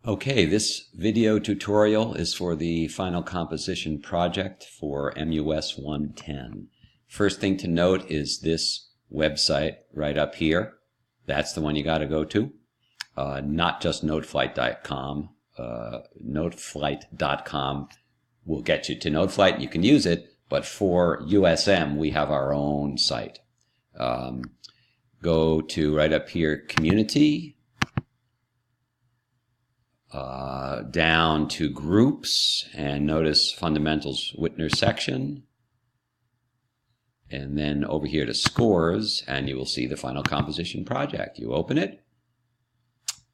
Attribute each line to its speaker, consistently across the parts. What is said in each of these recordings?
Speaker 1: Okay, this video tutorial is for the final composition project for MUS 110. First thing to note is this website right up here. That's the one you got to go to. Not just Noteflight.com. Noteflight.com will get you to Noteflight. You can use it, but for USM, we have our own site. Go to right up here, Community. Down to Groups, and notice Fundamentals Whitner section, and then over here to Scores, and you will see the final composition project. You open it.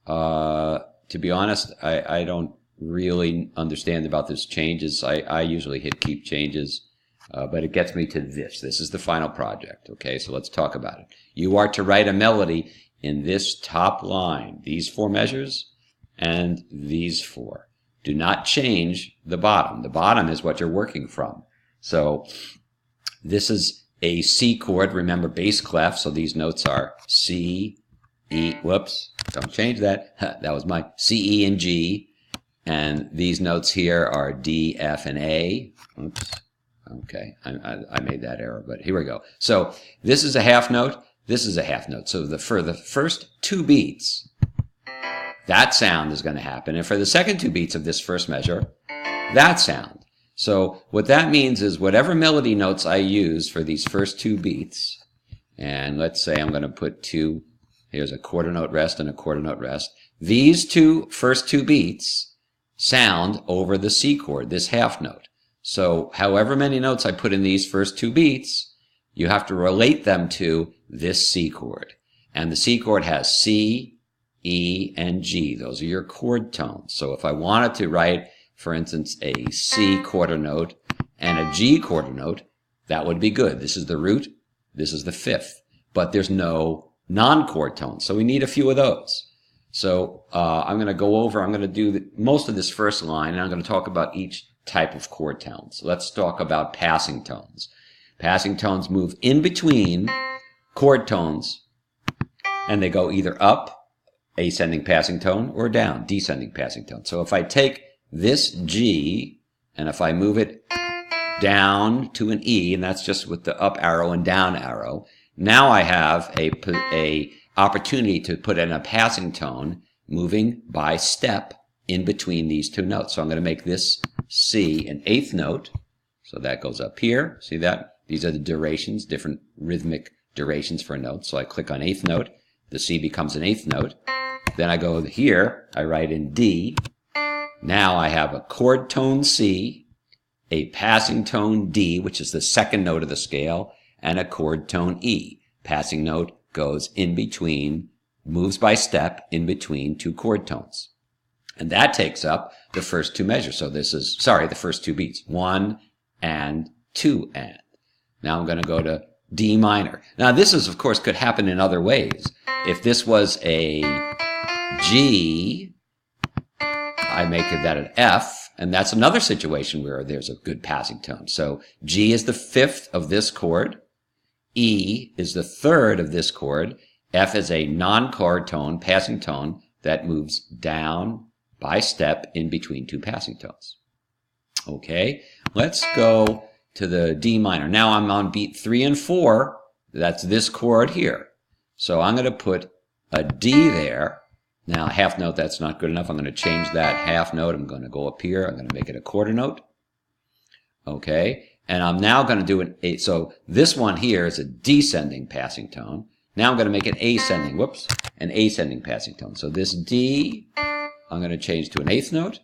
Speaker 1: To be honest, I don't really understand about this changes. I usually hit Keep Changes, but it gets me to this. This is the final project. Okay, so let's talk about it. You are to write a melody in this top line, these four measures, and these four. Do not change the bottom. The bottom is what you're working from. So this is a C chord. Remember, bass clef, so these notes are C, E, whoops, don't change that. That was my C, E, and G. And these notes here are D, F, and A. Oops. Okay, I made that error, but here we go. So this is a half note. This is a half note. So for the first two beats, that sound is going to happen. And for the second two beats of this first measure, that sound. So what that means is whatever melody notes I use for these first two beats, and let's say I'm going to put two, here's a quarter note rest and a quarter note rest. These first two beats sound over the C chord, this half note. So however many notes I put in these first two beats, you have to relate them to this C chord. And the C chord has C, E, and G. Those are your chord tones. So if I wanted to write, for instance, a C quarter note and a G quarter note, that would be good. This is the root. This is the fifth. But there's no non-chord tones. So we need a few of those. So I'm going to do most of this first line, and I'm going to talk about each type of chord tones. Let's talk about passing tones. Passing tones move in between chord tones, and they go either up, ascending passing tone, or down, descending passing tone. So if I take this G, and if I move it down to an E, and that's just with the up arrow and down arrow, now I have a opportunity to put in a passing tone moving by step in between these two notes. So I'm going to make this C an eighth note. So that goes up here. See that? These are the durations, different rhythmic durations for a note. So I click on eighth note. The C becomes an eighth note. Then I go here, I write in D. Now I have a chord tone C, a passing tone D, which is the second note of the scale, and a chord tone E. Passing note goes in between, moves by step in between two chord tones. And that takes up the first two measures. So this is, the first two beats. 1 and 2 and. Now I'm going to go to D minor. Now this is, of course, could happen in other ways. If this was a G, I make that an F, and that's another situation where there's a good passing tone. So G is the fifth of this chord, E is the third of this chord, F is a non-chord tone, passing tone, that moves down by step in between two passing tones. Okay, let's go to the D minor. Now I'm on beat 3 and 4, that's this chord here. So I'm going to put a D there. Now, half note, that's not good enough. I'm going to change that half note. I'm going to go up here. I'm going to make it a quarter note. Okay. And I'm now going to do an A. So this one here is a descending passing tone. Now I'm going to make an ascending, an ascending passing tone. So this D, I'm going to change to an eighth note.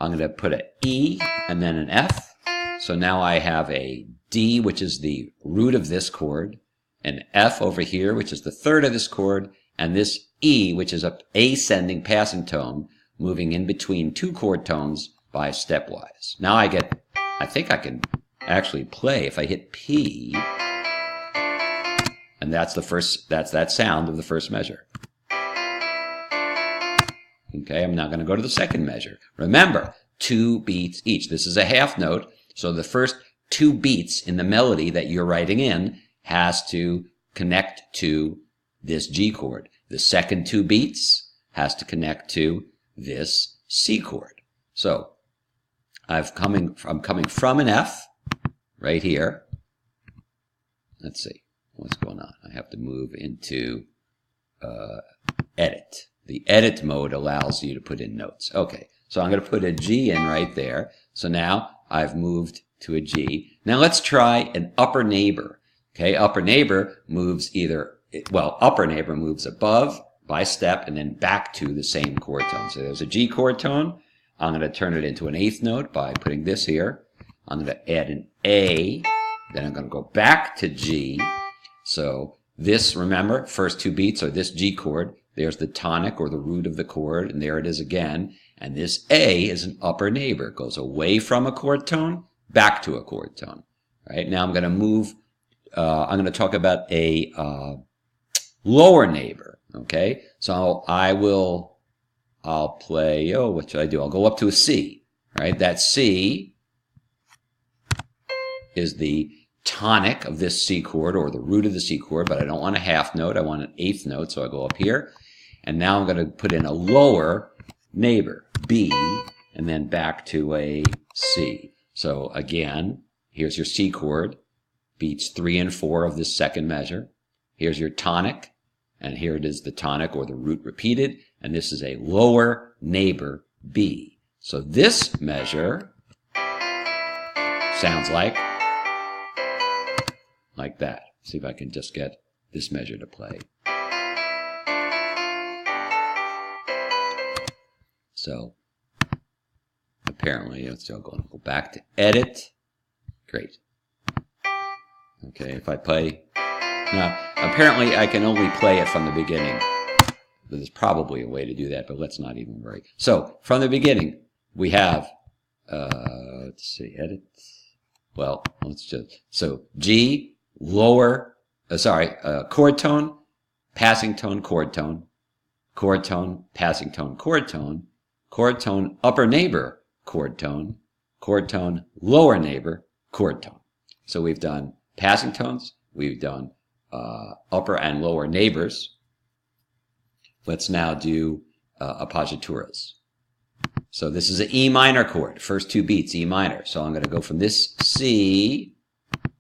Speaker 1: I'm going to put an E and then an F. So now I have a D, which is the root of this chord, an F over here, which is the third of this chord, and this E, which is a ascending passing tone, moving in between two chord tones by stepwise. Now I think I can actually play if I hit P, and that's that sound of the first measure. Okay, I'm now going to go to the second measure. Remember, 2 beats each. This is a half note, so the first 2 beats in the melody that you're writing in has to connect to this G chord. The second 2 beats has to connect to this C chord. So I'm coming from an F right here. Let's see what's going on. I have to move into edit. The edit mode allows you to put in notes. Okay, so I'm going to put a G in right there. So now I've moved to a G. Now let's try an upper neighbor. Okay, upper neighbor moves upper neighbor moves above by step and then back to the same chord tone. So there's a G chord tone. I'm going to turn it into an eighth note by putting this here. I'm going to add an A. Then I'm going to go back to G. So this, remember, first two beats are this G chord. There's the tonic or the root of the chord, and there it is again. And this A is an upper neighbor. It goes away from a chord tone, back to a chord tone. Right? Now I'm going to move, I'm going to talk about a lower neighbor. Okay? So I'll play, what should I do? I'll go up to a C. Right? That C is the tonic of this C chord or the root of the C chord, but I don't want a half note. I want an eighth note, so I go up here. And now I'm going to put in a lower neighbor, B, and then back to a C. So again, here's your C chord, beats 3 and 4 of this second measure. Here's your tonic, and here it is the tonic or the root repeated, and this is a lower neighbor, B. So this measure sounds like that. See if I can just get this measure to play. So apparently, let's go back to edit. Great. Okay, if I play, now apparently I can only play it from the beginning. There's probably a way to do that, but let's not even worry. So from the beginning, we have, let's see, edit. Well, let's just, so G, lower, chord tone, passing tone, chord tone, passing tone, chord tone, upper neighbor, chord tone, lower neighbor, chord tone. So we've done passing tones, we've done upper and lower neighbors. Let's now do appoggiaturas. So this is an E minor chord, first two beats, E minor. So I'm going to go from this C.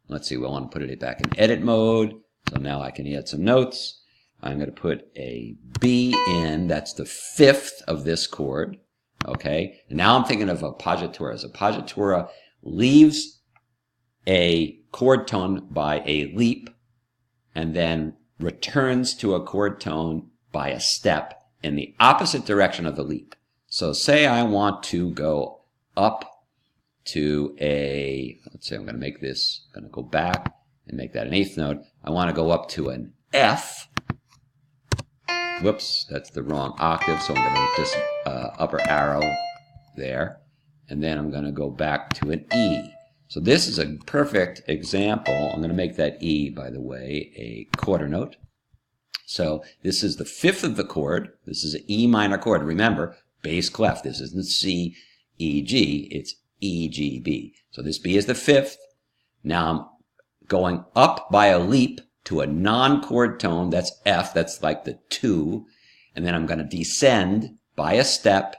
Speaker 1: Let's see, we want to put it back in edit mode. So now I can add some notes. I'm going to put a B in. That's the fifth of this chord. Okay. And now I'm thinking of appoggiaturas. Appoggiatura leaves a chord tone by a leap and then returns to a chord tone by a step in the opposite direction of the leap. So say I want to go up to a, let's say I'm going to make this, I'm going to go back and make that an eighth note. I want to go up to an F. Whoops, that's the wrong octave, so I'm going to just upper arrow there. And then I'm going to go back to an E. So this is a perfect example. I'm going to make that E, by the way, a quarter note. So this is the fifth of the chord. This is an E minor chord. Remember, bass clef. This isn't C, E, G. It's E, G, B. So this B is the fifth. Now I'm going up by a leap to a non-chord tone. That's F. That's like the 2. And then I'm going to descend by a step.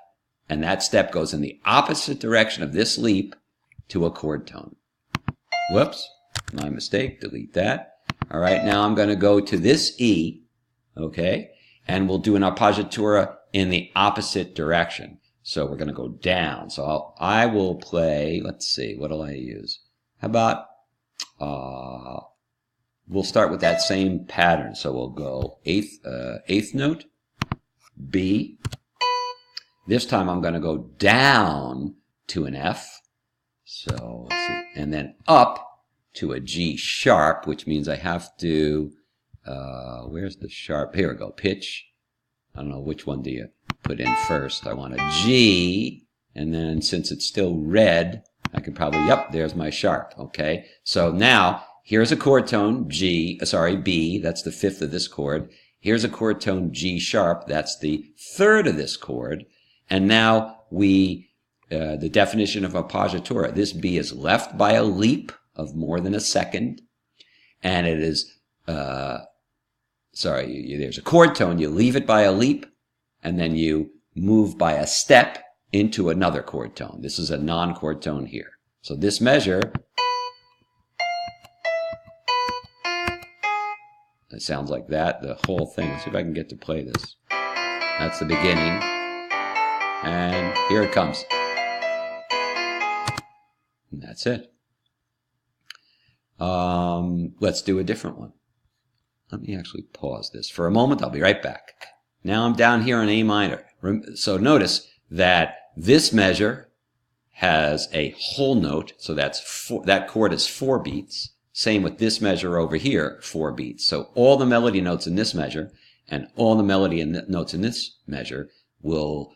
Speaker 1: And that step goes in the opposite direction of this leap to a chord tone. Whoops. My mistake. Delete that. All right. Now I'm going to go to this E. Okay. And we'll do an appoggiatura in the opposite direction. So we're going to go down. So I will play, let's see, what will I use? How about, we'll start with that same pattern. So we'll go eighth note, B. This time I'm going to go down to an F. So let's see, and then up to a G sharp, which means I have to, where's the sharp? Here we go, pitch. I don't know, which one do you put in first? I want a G, and then since it's still red, I could probably, yep, there's my sharp, okay? So now, here's a chord tone, B, that's the fifth of this chord. Here's a chord tone, G sharp, that's the third of this chord. And now the definition of appoggiatura, this B is left by a leap of more than a second, and it is, there's a chord tone, you leave it by a leap, and then you move by a step into another chord tone. This is a non-chord tone here. So this measure, it sounds like that, the whole thing. Let's see if I can get to play this. That's the beginning. And here it comes. And that's it. Let's do a different one. Let me actually pause this for a moment. I'll be right back. Now I'm down here in A minor. So notice that this measure has a whole note. So that chord is 4 beats. Same with this measure over here, 4 beats. So all the melody notes in this measure and all the melody notes in this measure will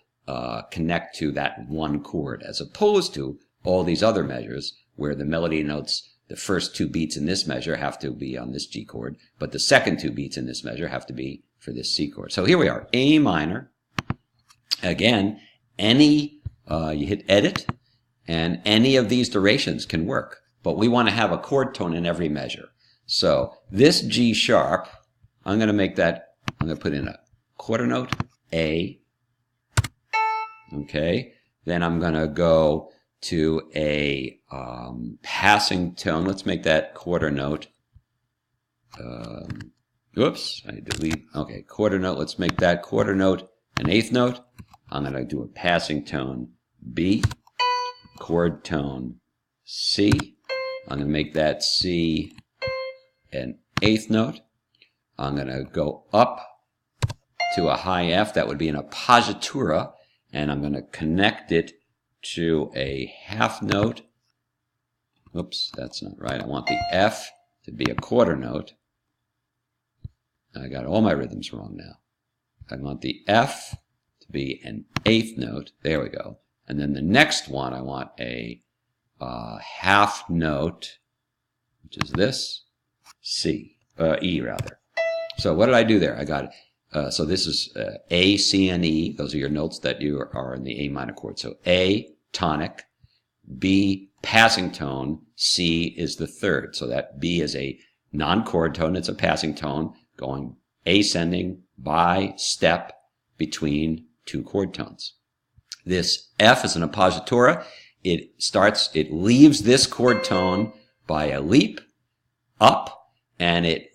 Speaker 1: connect to that one chord, as opposed to all these other measures where the melody notes, the first 2 beats in this measure have to be on this G chord, but the second 2 beats in this measure have to be for this C chord. So here we are, A minor. Again, you hit edit, and any of these durations can work, but we want to have a chord tone in every measure. So this G sharp, I'm going to put in a quarter note, A. Okay, then I'm going to go to a passing tone. Let's make that quarter note. Oops, I delete. Okay, quarter note. Let's make that quarter note an eighth note. I'm going to do a passing tone B, chord tone C. I'm going to make that C an eighth note. I'm going to go up to a high F. That would be an appoggiatura. And I'm going to connect it to a half note. Oops, that's not right. I want the F to be a quarter note. I got all my rhythms wrong now. I want the F to be an eighth note. There we go. And then the next one, I want a half note, which is this, E rather. So what did I do there? I got it. So this is A, C, and E. Those are your notes that you are in the A minor chord. So A, tonic, B, passing tone, C is the third. So that B is a non-chord tone. It's a passing tone going ascending by step between 2 chord tones. This F is an appoggiatura. It leaves this chord tone by a leap up, and it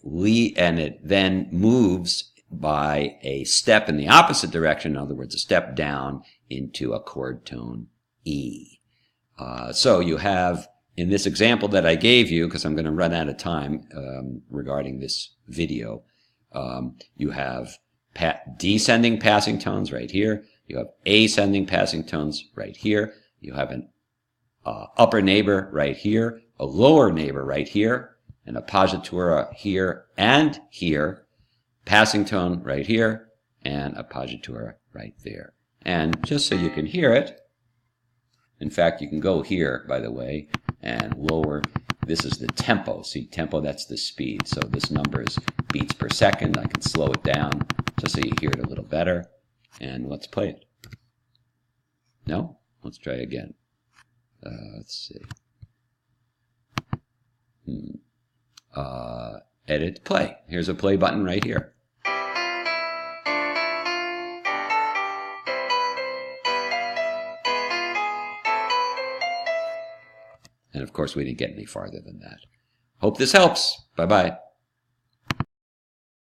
Speaker 1: then moves by a step in the opposite direction, in other words, a step down into a chord tone E. So you have, in this example that I gave you, because I'm going to run out of time regarding this video, you have descending passing tones right here. You have ascending passing tones right here. You have an upper neighbor right here, a lower neighbor right here, an appoggiatura here and here, passing tone right here, and appoggiatura right there. And just so you can hear it, in fact, you can go here, by the way, and lower. This is the tempo. See, tempo, that's the speed. So this number is beats per second. I can slow it down just so you hear it a little better. And let's play it. No? Let's try again. Let's see. Edit, play. Here's a play button right here. And of course, we didn't get any farther than that. Hope this helps. Bye-bye.